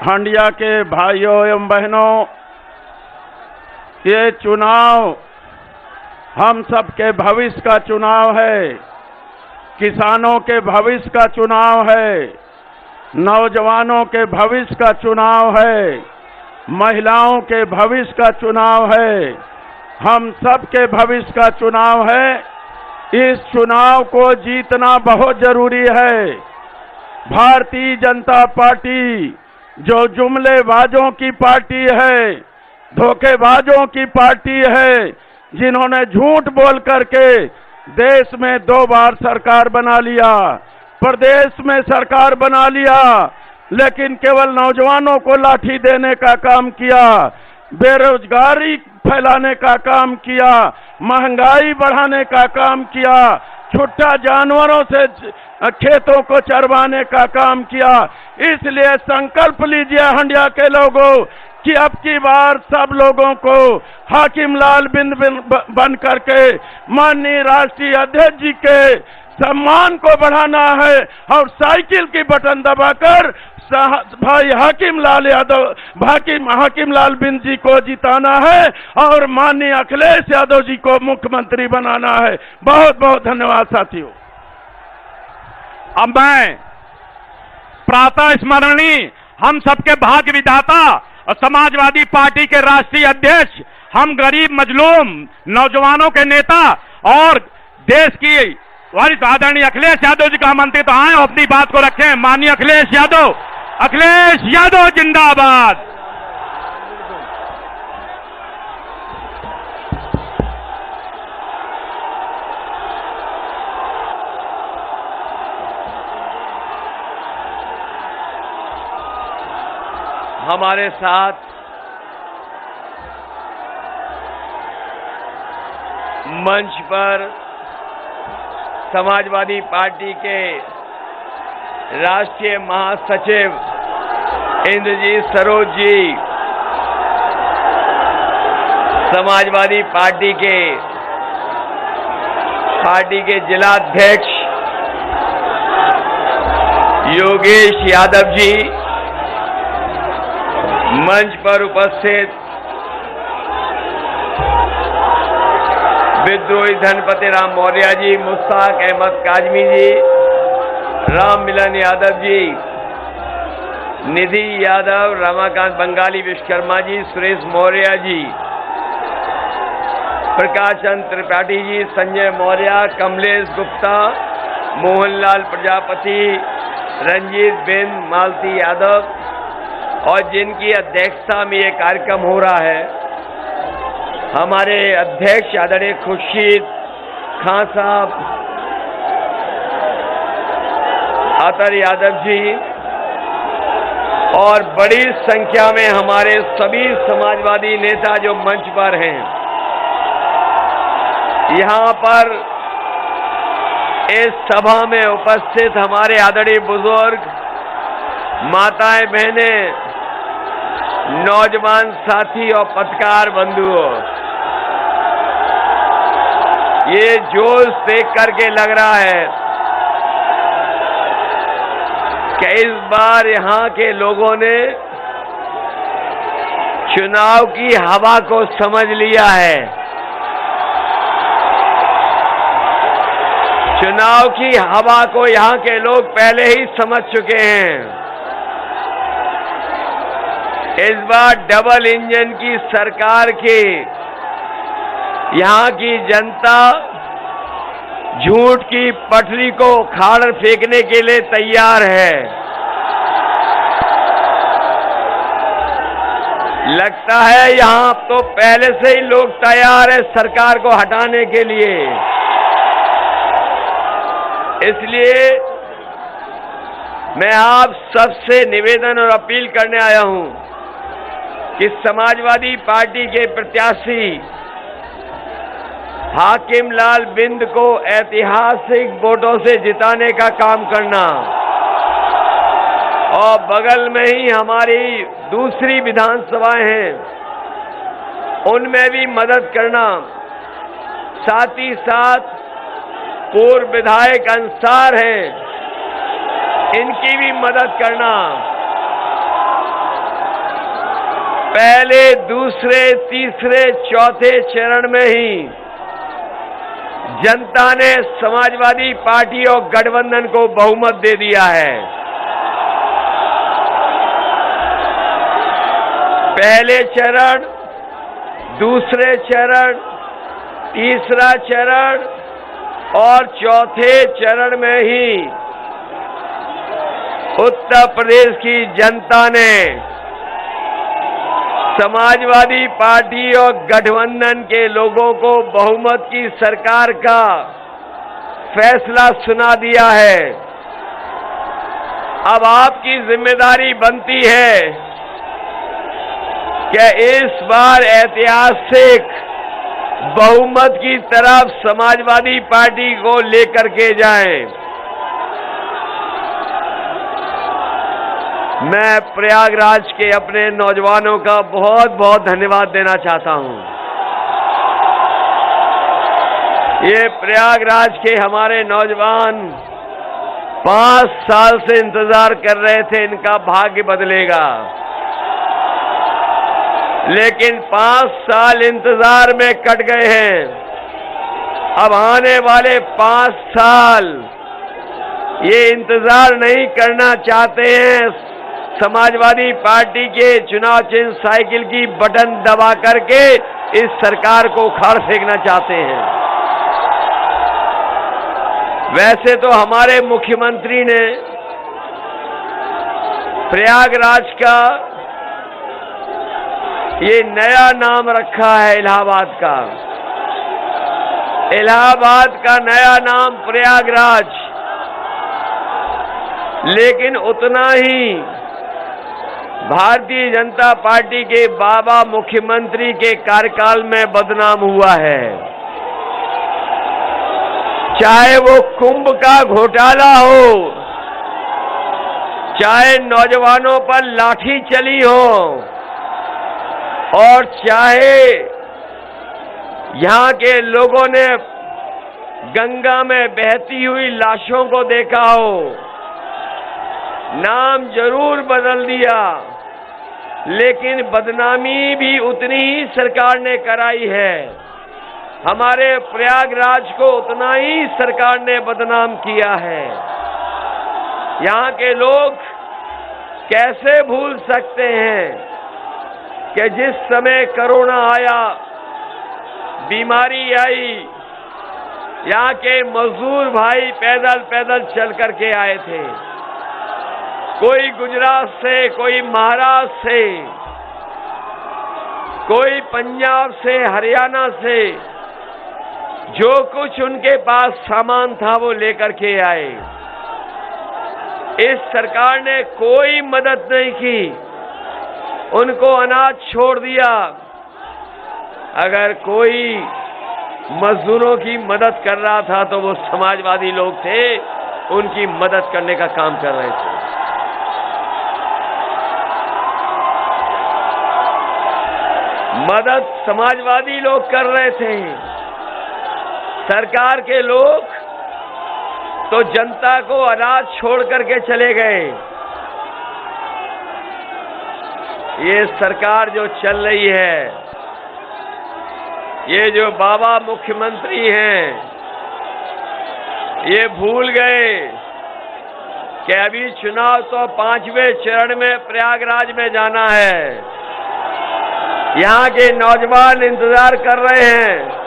हंडिया के भाइयों एवं बहनों, ये चुनाव हम सबके भविष्य का चुनाव है, किसानों के भविष्य का चुनाव है, नौजवानों के भविष्य का चुनाव है, महिलाओं के भविष्य का चुनाव है, हम सबके भविष्य का चुनाव है। इस चुनाव को जीतना बहुत जरूरी है। भारतीय जनता पार्टी जो जुमलेबाजों की पार्टी है, धोखेबाजों की पार्टी है, जिन्होंने झूठ बोल करके देश में 2 बार सरकार बना लिया, प्रदेश में सरकार बना लिया, लेकिन केवल नौजवानों को लाठी देने का काम किया, बेरोजगारी फैलाने का काम किया, महंगाई बढ़ाने का काम किया, छुट्टा जानवरों से खेतों को चरवाने का काम किया। इसलिए संकल्प लीजिए हंडिया के लोगों कि अब की बार सब लोगों को हाकिम लाल बिंद बन करके माननीय राष्ट्रीय अध्यक्ष जी के सम्मान को बढ़ाना है और साइकिल की बटन दबाकर भाई हाकिम लाल बिंद जी को जिताना है और माननीय अखिलेश यादव जी को मुख्यमंत्री बनाना है। बहुत बहुत धन्यवाद साथियों। अब मैं प्रातः स्मरणीय हम सबके भाग्य विधाता और समाजवादी पार्टी के राष्ट्रीय अध्यक्ष, हम गरीब मजलूम नौजवानों के नेता और देश की वरिष्ठ आदरणीय अखिलेश यादव जी का आमंत्रित तो आए अपनी बात को रखें। माननीय अखिलेश यादव जिंदाबाद। हमारे साथ मंच पर समाजवादी पार्टी के राष्ट्रीय महासचिव इंद्रजीत सरोज जी, समाजवादी पार्टी के जिलाध्यक्ष योगेश यादव जी, मंच पर उपस्थित विद्रोही धनपति राम मौर्य जी, मुश्ताक अहमद काजमी जी, राम मिलन यादव जी, निधि यादव, रमाकांत बंगाली विश्वकर्मा जी, सुरेश मौर्य जी, प्रकाश चंद्र त्रिपाठी जी, संजय मौर्य, कमलेश गुप्ता, मोहनलाल प्रजापति, रंजीत बिंद, मालती यादव और जिनकी अध्यक्षता में ये कार्यक्रम हो रहा है, हमारे अध्यक्ष आदरणीय खुर्शीद खान साहब, अतर यादव जी और बड़ी संख्या में हमारे सभी समाजवादी नेता जो मंच पर हैं। यहाँ पर इस सभा में उपस्थित हमारे आदरणीय बुजुर्ग, माताएं, बहनें, नौजवान साथी और पत्रकार बंधुओं, ये जोश देख करके लग रहा है कि इस बार यहाँ के लोगों ने चुनाव की हवा को समझ लिया है। चुनाव की हवा को यहाँ के लोग पहले ही समझ चुके हैं। इस बार डबल इंजन की सरकार की यहाँ की जनता झूठ की पटरी को उखाड़ फेंकने के लिए तैयार है। लगता है यहाँ तो पहले से ही लोग तैयार है सरकार को हटाने के लिए। इसलिए मैं आप सबसे निवेदन और अपील करने आया हूं कि समाजवादी पार्टी के प्रत्याशी हाकिम लाल बिंद को ऐतिहासिक वोटों से जिताने का काम करना और बगल में ही हमारी दूसरी विधानसभाएं हैं, उनमें भी मदद करना। साथ ही साथ पूर्व विधायक अंसार हैं, इनकी भी मदद करना। पहले, दूसरे, तीसरे, चौथे चरण में ही जनता ने समाजवादी पार्टी और गठबंधन को बहुमत दे दिया है। पहले चरण, दूसरे चरण, तीसरा चरण और चौथे चरण में ही उत्तर प्रदेश की जनता ने समाजवादी पार्टी और गठबंधन के लोगों को बहुमत की सरकार का फैसला सुना दिया है। अब आपकी जिम्मेदारी बनती है कि इस बार ऐतिहासिक बहुमत की तरफ समाजवादी पार्टी को लेकर के जाएं। मैं प्रयागराज के अपने नौजवानों का बहुत बहुत धन्यवाद देना चाहता हूं। ये प्रयागराज के हमारे नौजवान 5 साल से इंतजार कर रहे थे इनका भाग्य बदलेगा, लेकिन 5 साल इंतजार में कट गए हैं। अब आने वाले 5 साल ये इंतजार नहीं करना चाहते हैं। समाजवादी पार्टी के चुनाव चिन्ह साइकिल की बटन दबा करके इस सरकार को उखाड़ फेंकना चाहते हैं। वैसे तो हमारे मुख्यमंत्री ने प्रयागराज का ये नया नाम रखा है इलाहाबाद का। इलाहाबाद का नया नाम प्रयागराज, लेकिन उतना ही भारतीय जनता पार्टी के बाबा मुख्यमंत्री के कार्यकाल में बदनाम हुआ है। चाहे वो कुंभ का घोटाला हो, चाहे नौजवानों पर लाठी चली हो, और चाहे यहां के लोगों ने गंगा में बहती हुई लाशों को देखा हो। नाम जरूर बदल दिया, लेकिन बदनामी भी उतनी ही सरकार ने कराई है। हमारे प्रयागराज को उतना ही सरकार ने बदनाम किया है। यहाँ के लोग कैसे भूल सकते हैं कि जिस समय कोरोना आया, बीमारी आई, यहाँ के मजदूर भाई पैदल पैदल चल करके आए थे। कोई गुजरात से, कोई महाराष्ट्र से, कोई पंजाब से, हरियाणा से, जो कुछ उनके पास सामान था वो लेकर के आए। इस सरकार ने कोई मदद नहीं की, उनको अनाज छोड़ दिया। अगर कोई मजदूरों की मदद कर रहा था तो वो समाजवादी लोग थे, उनकी मदद करने का काम कर रहे थे। मदद समाजवादी लोग कर रहे थे। सरकार के लोग तो जनता को अनाज छोड़ करके चले गए। ये सरकार जो चल रही है, ये जो बाबा मुख्यमंत्री हैं, ये भूल गए कि अभी चुनाव तो 5वें चरण में प्रयागराज में जाना है। यहाँ के नौजवान इंतजार कर रहे हैं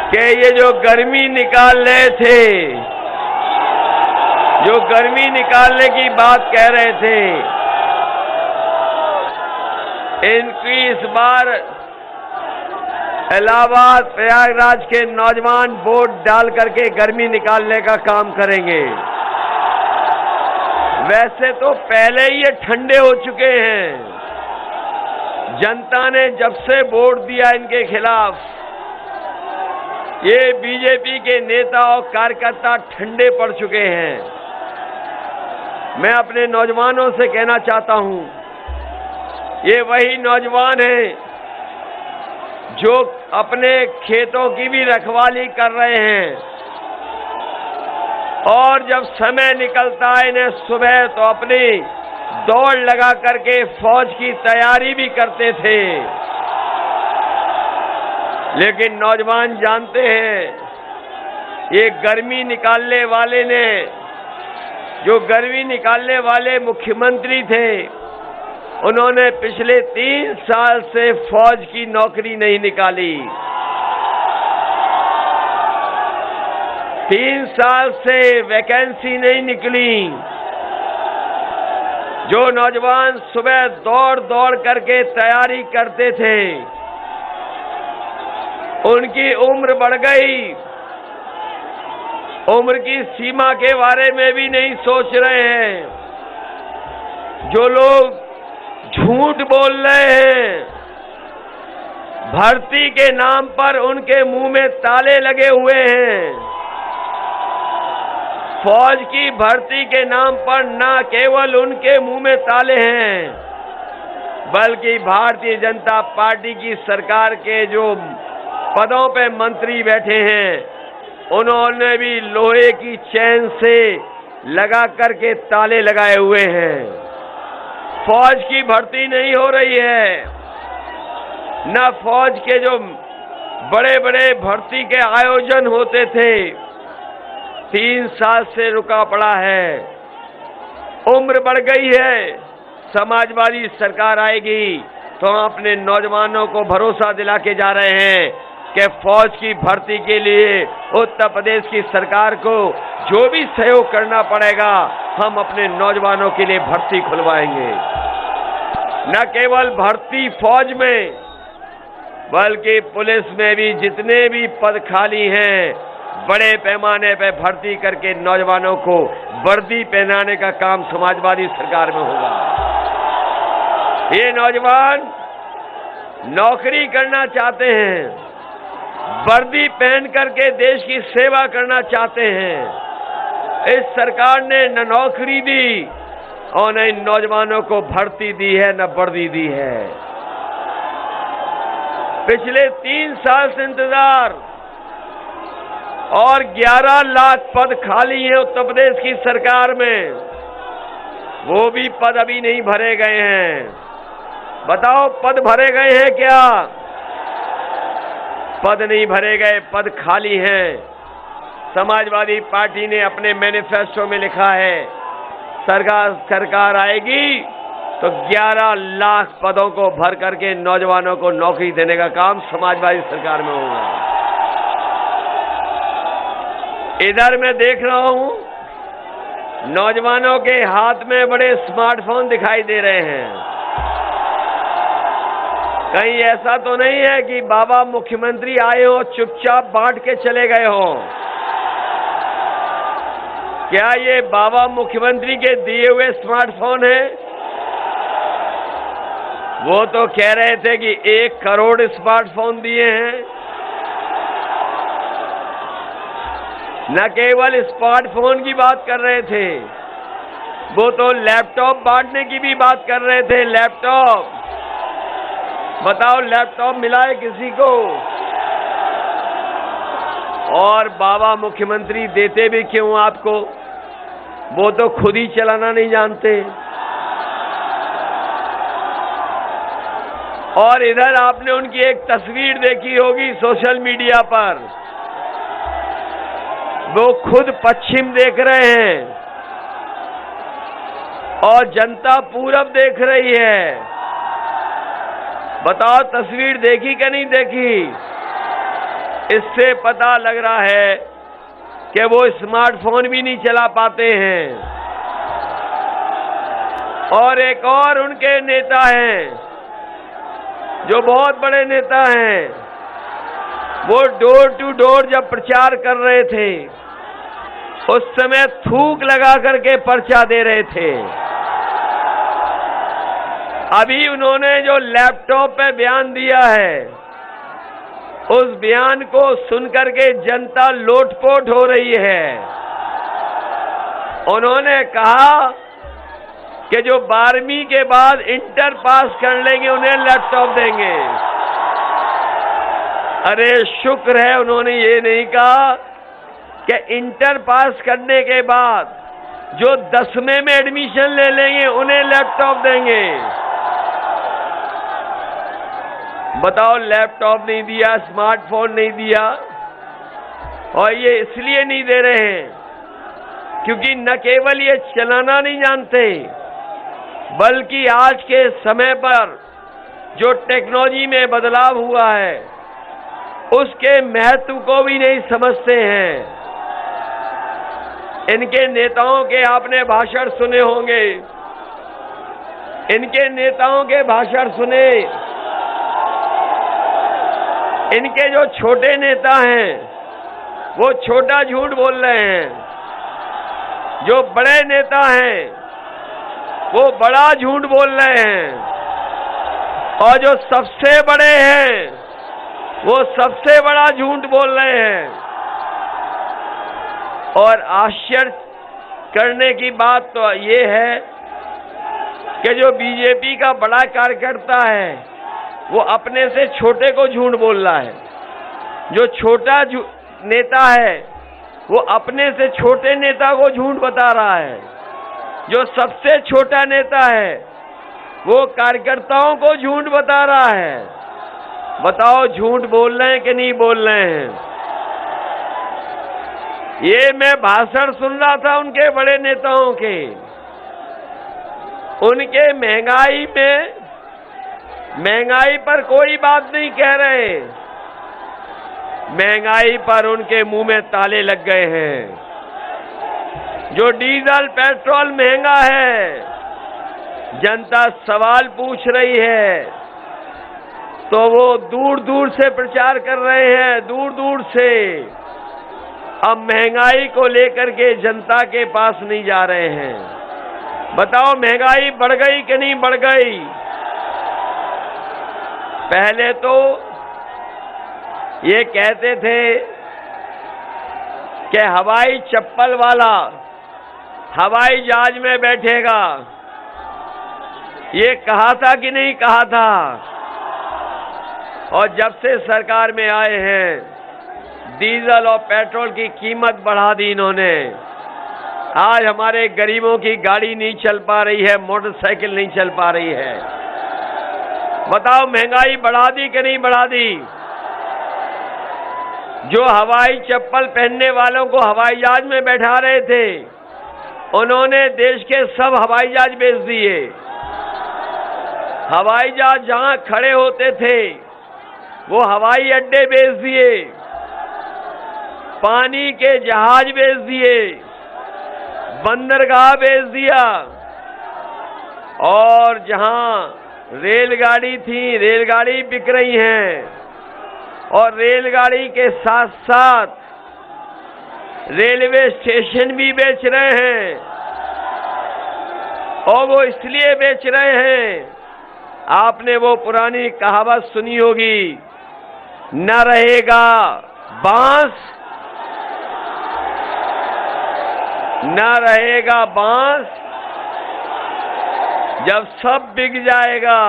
कि ये जो गर्मी निकाल रहे थे, जो गर्मी निकालने की बात कह रहे थे, इनकी इस बार इलाहाबाद प्रयागराज के नौजवान वोट डाल करके गर्मी निकालने का काम करेंगे। वैसे तो पहले ही ये ठंडे हो चुके हैं। जनता ने जब से वोट दिया इनके खिलाफ, ये बीजेपी के नेता और कार्यकर्ता ठंडे पड़ चुके हैं। मैं अपने नौजवानों से कहना चाहता हूं, ये वही नौजवान हैं जो अपने खेतों की भी रखवाली कर रहे हैं, और जब समय निकलता है इन्हें सुबह तो अपनी दौड़ लगा करके फौज की तैयारी भी करते थे। लेकिन नौजवान जानते हैं, ये गर्मी निकालने वाले ने, जो गर्मी निकालने वाले मुख्यमंत्री थे, उन्होंने पिछले 3 साल से फौज की नौकरी नहीं निकाली। 3 साल से वैकेंसी नहीं निकली। जो नौजवान सुबह दौड़ दौड़ करके तैयारी करते थे, उनकी उम्र बढ़ गई। उम्र की सीमा के बारे में भी नहीं सोच रहे हैं। जो लोग झूठ बोल रहे हैं, भर्ती के नाम पर उनके मुंह में ताले लगे हुए हैं। फौज की भर्ती के नाम पर न केवल उनके मुंह में ताले हैं, बल्कि भारतीय जनता पार्टी की सरकार के जो पदों पे मंत्री बैठे हैं, उन्होंने भी लोहे की चैन से लगा करके ताले लगाए हुए हैं। फौज की भर्ती नहीं हो रही है। न फौज के जो बड़े बड़े भर्ती के आयोजन होते थे, 3 साल से रुका पड़ा है। उम्र बढ़ गई है। समाजवादी सरकार आएगी तो हम अपने नौजवानों को भरोसा दिला के जा रहे हैं कि फौज की भर्ती के लिए उत्तर प्रदेश की सरकार को जो भी सहयोग करना पड़ेगा, हम अपने नौजवानों के लिए भर्ती खुलवाएंगे। न केवल भर्ती फौज में, बल्कि पुलिस में भी जितने भी पद खाली हैं, बड़े पैमाने पर भर्ती करके नौजवानों को वर्दी पहनाने का काम समाजवादी सरकार में होगा। ये नौजवान नौकरी करना चाहते हैं, वर्दी पहन करके देश की सेवा करना चाहते हैं। इस सरकार ने न नौकरी दी और न इन नौजवानों को भर्ती दी है, न वर्दी दी है। पिछले 3 साल से इंतजार, और 11 लाख पद खाली हैं उत्तर प्रदेश की सरकार में। वो भी पद अभी नहीं भरे गए हैं। बताओ, पद भरे गए हैं क्या? पद नहीं भरे गए, पद खाली हैं। समाजवादी पार्टी ने अपने मैनिफेस्टो में लिखा है, सरकार आएगी तो 11 लाख पदों को भर करके नौजवानों को नौकरी देने का काम समाजवादी सरकार में होगा। इधर मैं देख रहा हूं, नौजवानों के हाथ में बड़े स्मार्टफोन दिखाई दे रहे हैं। कहीं ऐसा तो नहीं है कि बाबा मुख्यमंत्री आए हो चुपचाप बांट के चले गए हो? क्या ये बाबा मुख्यमंत्री के दिए हुए स्मार्टफोन हैं? वो तो कह रहे थे कि 1 करोड़ स्मार्टफोन दिए हैं। न केवल स्मार्टफोन की बात कर रहे थे, वो तो लैपटॉप बांटने की भी बात कर रहे थे। लैपटॉप, बताओ, लैपटॉप मिला है किसी को? और बाबा मुख्यमंत्री देते भी क्यों आपको? वो तो खुद ही चलाना नहीं जानते। और इधर आपने उनकी एक तस्वीर देखी होगी सोशल मीडिया पर, वो खुद पश्चिम देख रहे हैं और जनता पूरब देख रही है। बताओ, तस्वीर देखी कि नहीं देखी? इससे पता लग रहा है कि वो स्मार्टफोन भी नहीं चला पाते हैं। और एक और उनके नेता हैं, जो बहुत बड़े नेता हैं, वो डोर टू डोर जब प्रचार कर रहे थे, उस समय थूक लगा करके पर्चा दे रहे थे। अभी उन्होंने जो लैपटॉप पे बयान दिया है, उस बयान को सुनकर के जनता लोटपोट हो रही है। उन्होंने कहा कि जो 12वीं के बाद इंटर पास कर लेंगे उन्हें लैपटॉप देंगे। अरे शुक्र है उन्होंने ये नहीं कहा कि इंटर पास करने के बाद जो 10वें में एडमिशन ले लेंगे उन्हें लैपटॉप देंगे। बताओ, लैपटॉप नहीं दिया, स्मार्टफोन नहीं दिया। और ये इसलिए नहीं दे रहे हैं क्योंकि न केवल ये चलाना नहीं जानते, बल्कि आज के समय पर जो टेक्नोलॉजी में बदलाव हुआ है उसके महत्व को भी नहीं समझते हैं। इनके नेताओं के आपने भाषण सुने होंगे, इनके नेताओं के भाषण सुने। इनके जो छोटे नेता हैं वो छोटा झूठ बोल रहे हैं, जो बड़े नेता हैं वो बड़ा झूठ बोल रहे हैं, और जो सबसे बड़े हैं वो सबसे बड़ा झूठ बोल रहे हैं। और आश्चर्य करने की बात तो ये है कि जो बीजेपी का बड़ा कार्यकर्ता है वो अपने से छोटे को झूठ बोल रहा है, जो छोटा नेता है वो अपने से छोटे नेता को झूठ बता रहा है, जो सबसे छोटा नेता है वो कार्यकर्ताओं को झूठ बता रहा है। बताओ, झूठ बोल रहे हैं कि नहीं बोल रहे हैं? ये मैं भाषण सुन रहा था उनके बड़े नेताओं के, उनके महंगाई पर कोई बात नहीं कह रहे, महंगाई पर उनके मुंह में ताले लग गए हैं। जो डीजल पेट्रोल महंगा है, जनता सवाल पूछ रही है तो वो दूर दूर से प्रचार कर रहे हैं, दूर दूर से। अब महंगाई को लेकर के जनता के पास नहीं जा रहे हैं। बताओ, महंगाई बढ़ गई कि नहीं बढ़ गई? पहले तो ये कहते थे कि हवाई चप्पल वाला हवाई जहाज में बैठेगा, ये कहा था कि नहीं कहा था? और जब से सरकार में आए हैं डीजल और पेट्रोल की कीमत बढ़ा दी इन्होंने। आज हमारे गरीबों की गाड़ी नहीं चल पा रही है, मोटरसाइकिल नहीं चल पा रही है। बताओ, महंगाई बढ़ा दी कि नहीं बढ़ा दी? जो हवाई चप्पल पहनने वालों को हवाई जहाज में बैठा रहे थे उन्होंने देश के सब हवाई जहाज बेच दिए। हवाई जहाज जहां खड़े होते थे वो हवाई अड्डे बेच दिए, पानी के जहाज बेच दिए, बंदरगाह बेच दिया, और जहां रेलगाड़ी थी रेलगाड़ी बिक रही हैं, और रेलगाड़ी के साथ साथ रेलवे स्टेशन भी बेच रहे हैं। और वो इसलिए बेच रहे हैं, आपने वो पुरानी कहावत सुनी होगी, न रहेगा बांस न रहेगा बांस, जब सब बिक जाएगा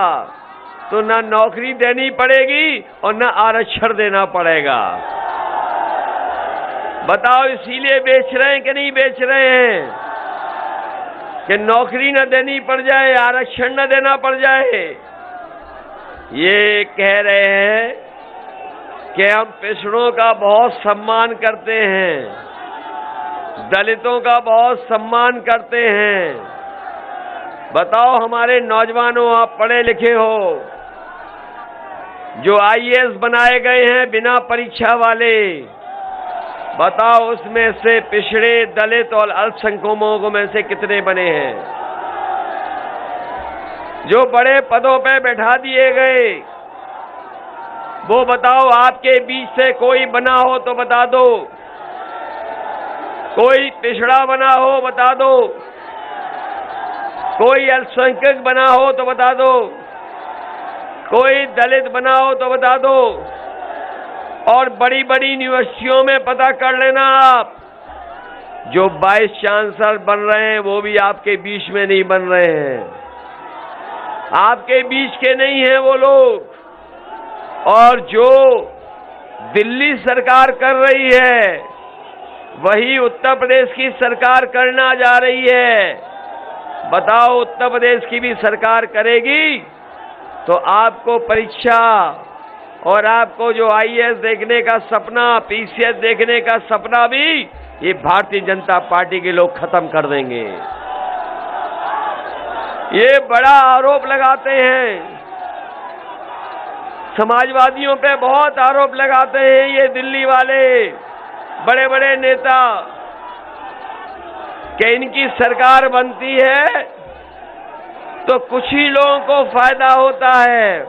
तो ना नौकरी देनी पड़ेगी और ना आरक्षण देना पड़ेगा। बताओ, इसीलिए बेच रहे हैं कि नहीं बेच रहे हैं कि नौकरी न देनी पड़ जाए, आरक्षण न देना पड़ जाए? ये कह रहे हैं कि हम पिछड़ों का बहुत सम्मान करते हैं, दलितों का बहुत सम्मान करते हैं। बताओ, हमारे नौजवानों, आप पढ़े लिखे हो, जो आईएएस बनाए गए हैं बिना परीक्षा वाले, बताओ उसमें से पिछड़े, दलित और अल्पसंख्यकों में से कितने बने हैं? जो बड़े पदों पे बैठा दिए गए, वो बताओ, आपके बीच से कोई बना हो तो बता दो, कोई पिछड़ा बना हो बता दो, कोई अल्पसंख्यक बना हो तो बता दो, कोई दलित बना हो तो बता दो। और बड़ी बड़ी यूनिवर्सिटियों में पता कर लेना आप, जो वाइस चांसलर बन रहे हैं वो भी आपके बीच में नहीं बन रहे हैं, आपके बीच के नहीं हैं वो लोग। और जो दिल्ली सरकार कर रही है वही उत्तर प्रदेश की सरकार करना जा रही है। बताओ, उत्तर प्रदेश की भी सरकार करेगी तो आपको परीक्षा और आपको जो आईएएस देखने का सपना, पीसीएस देखने का सपना भी ये भारतीय जनता पार्टी के लोग खत्म कर देंगे। ये बड़ा आरोप लगाते हैं, समाजवादियों पे बहुत आरोप लगाते हैं ये दिल्ली वाले बड़े बड़े नेता कि इनकी सरकार बनती है तो कुछ ही लोगों को फायदा होता है।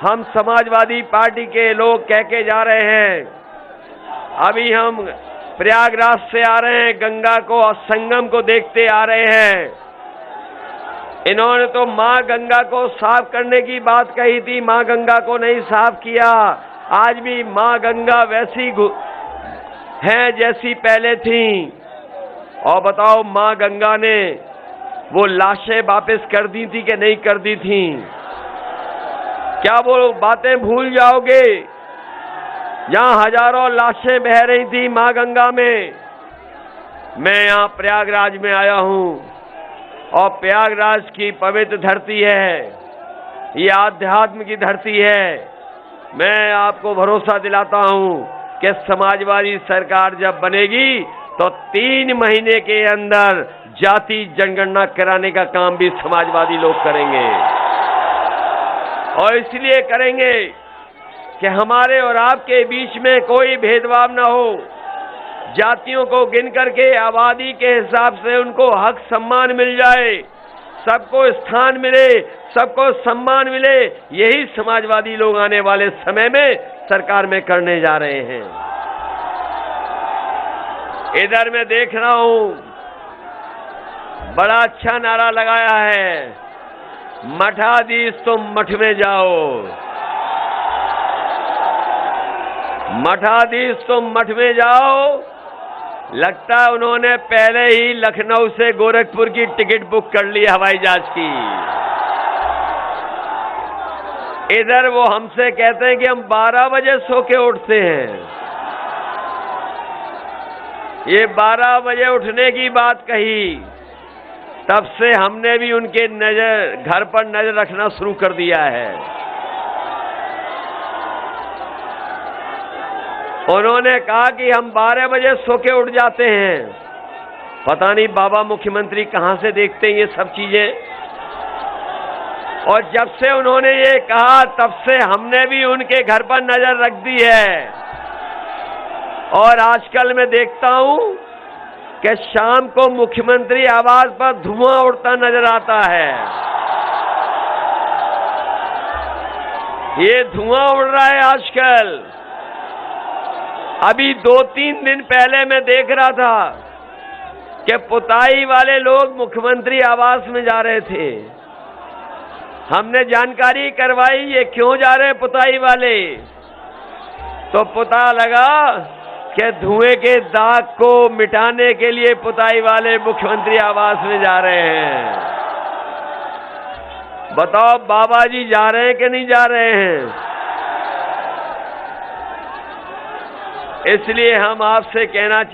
हम समाजवादी पार्टी के लोग कह के जा रहे हैं, अभी हम प्रयागराज से आ रहे हैं, गंगा को और संगम को देखते आ रहे हैं। इन्होंने तो मां गंगा को साफ करने की बात कही थी, मां गंगा को नहीं साफ किया। आज भी मां गंगा वैसी है जैसी पहले थी। और बताओ, मां गंगा ने वो लाशें वापस कर दी थी कि नहीं कर दी थी? क्या वो बातें भूल जाओगे जहां हजारों लाशें बह रही थी मां गंगा में? मैं यहां प्रयागराज में आया हूं और प्रयागराज की पवित्र धरती है, ये आध्यात्म की धरती है। मैं आपको भरोसा दिलाता हूं कि समाजवादी सरकार जब बनेगी तो 3 महीने के अंदर जाति जनगणना कराने का काम भी समाजवादी लोग करेंगे। और इसलिए करेंगे कि हमारे और आपके बीच में कोई भेदभाव न हो। जातियों को गिन करके आबादी के हिसाब से उनको हक सम्मान मिल जाए, सबको स्थान मिले, सबको सम्मान मिले। यही समाजवादी लोग आने वाले समय में सरकार में करने जा रहे हैं। इधर मैं देख रहा हूं, बड़ा अच्छा नारा लगाया है, मठाधीश तुम मठ में जाओ, मठाधीश तुम मठ में जाओ। लगता है उन्होंने पहले ही लखनऊ से गोरखपुर की टिकट बुक कर ली हवाई जहाज की। इधर वो हमसे कहते हैं कि हम 12 बजे सो के उठते हैं। ये 12 बजे उठने की बात कही, तब से हमने भी उनके घर पर नजर रखना शुरू कर दिया है। उन्होंने कहा कि हम 12 बजे सो के उठ जाते हैं। पता नहीं बाबा मुख्यमंत्री कहां से देखते हैं ये सब चीजें। और जब से उन्होंने ये कहा तब से हमने भी उनके घर पर नजर रख दी है। और आजकल मैं देखता हूं कि शाम को मुख्यमंत्री आवास पर धुआं उड़ता नजर आता है। ये धुआं उड़ रहा है आजकल। अभी 2-3 दिन पहले मैं देख रहा था कि पुताई वाले लोग मुख्यमंत्री आवास में जा रहे थे। हमने जानकारी करवाई ये क्यों जा रहे हैं पुताई वाले, तो पता लगा कि धुएं के दाग को मिटाने के लिए पुताई वाले मुख्यमंत्री आवास में जा रहे हैं। बताओ, बाबा जी जा रहे हैं कि नहीं जा रहे हैं? इसलिए हम आपसे कहना